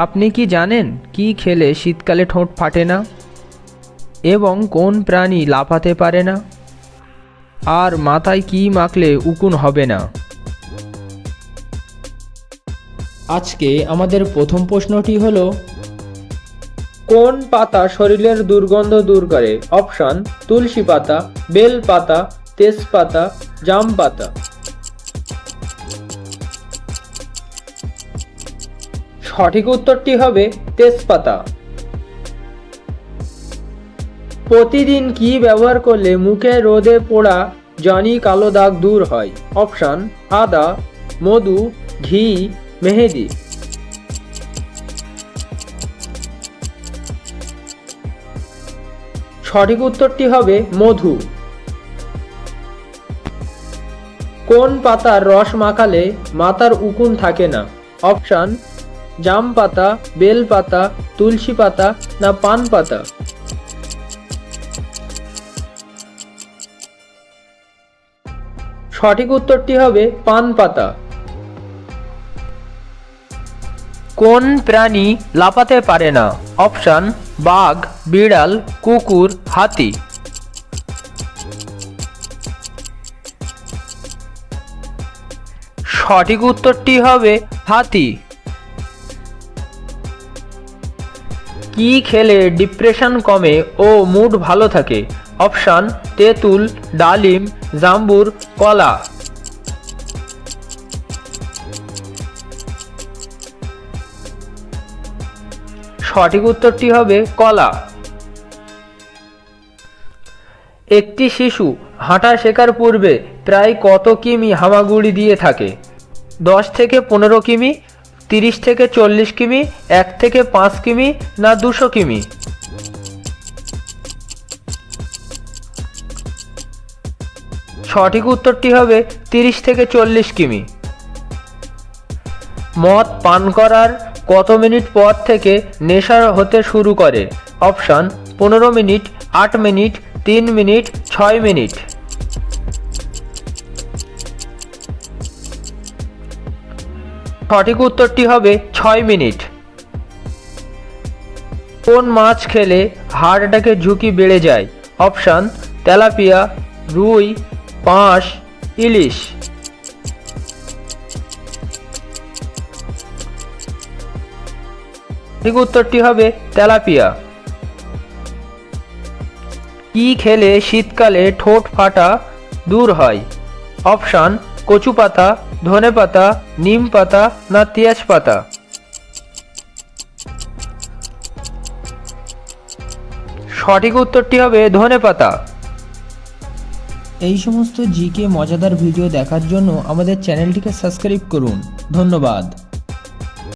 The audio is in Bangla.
আপনি কি জানেন কি খেলে শীতকালে ঠোঁট ফাটে না এবং কোন প্রাণী লাফাতে পারে না? আর মাথায় কি মাখলে উকুন হবে না? আজকে আমাদের প্রথম প্রশ্নটি হলো, কোন পাতা শরীরের দুর্গন্ধ দূর করে? অপশন: তুলসী পাতা, বেল পাতা, তেজপাতা, জাম পাতা। সঠিক উত্তরটি হবে তেজপাতা। প্রতিদিন কি ব্যবহার করলে মুখে রোদে পোড়া জনি কালো দাগ দূর হয়? অপশন: আদা, মধু, ঘি, মেহেদি। সঠিক উত্তরটি হবে মধু। কোন পাতার রস মাখালে মাথার উকুন থাকে না? অপশন: জাম পাতা, বেল পাতা, তুলসী পাতা না পান পাতা। সঠিক উত্তরটি হবে পান পাতা। কোন প্রাণী লাফাতে পারে না? অপশন: বাঘ, বিড়াল, কুকুর, হাতি। সঠিক উত্তরটি হবে হাতি। কি খেলে ডিপ্রেশন কমে ও মুড ভালো থাকে? অপশন: তেঁতুল, ডালিম, জাম্বুর, কলা। সঠিক উত্তরটি হবে কলা। একটি শিশু হাঁটা শেখার পূর্বে প্রায় কত কিমি হামাগুড়ি দিয়ে থাকে? 10 থেকে 15 কিমি, 30 থেকে 40 কিমি, 1 থেকে 5 কিমি না 200 কিমি? সঠিক উত্তরটি হবে 30 থেকে 40 কিমি। মদ পান করার কত মিনিট পর থেকে নেশা হতে শুরু করে? Option: 15 minute, 8 minute, 3 minute, 6 minute. সঠিক উত্তরটি হবে 6 মিনিট। কোন মাছ খেলে হার্ট অ্যাটাকের ঝুঁকি বেড়ে যায়? অপশন: তেলাপিয়া, রুই, পাঁশ, ইলিশ। সঠিক উত্তরটি হবে তেলাপিয়া। কি খেলে শীতকালে ঠোঁট ফাটা দূর হয়? অপশন: কচু পাতা, ধনে পাতা, নিম পাতা না তেজপাতা। সঠিক উত্তরটি হবে ধনে পাতা। এই সমস্ত জিকে মজাদার ভিডিও দেখার জন্য আমাদের চ্যানেলটিকে সাবস্ক্রাইব করুন। ধন্যবাদ।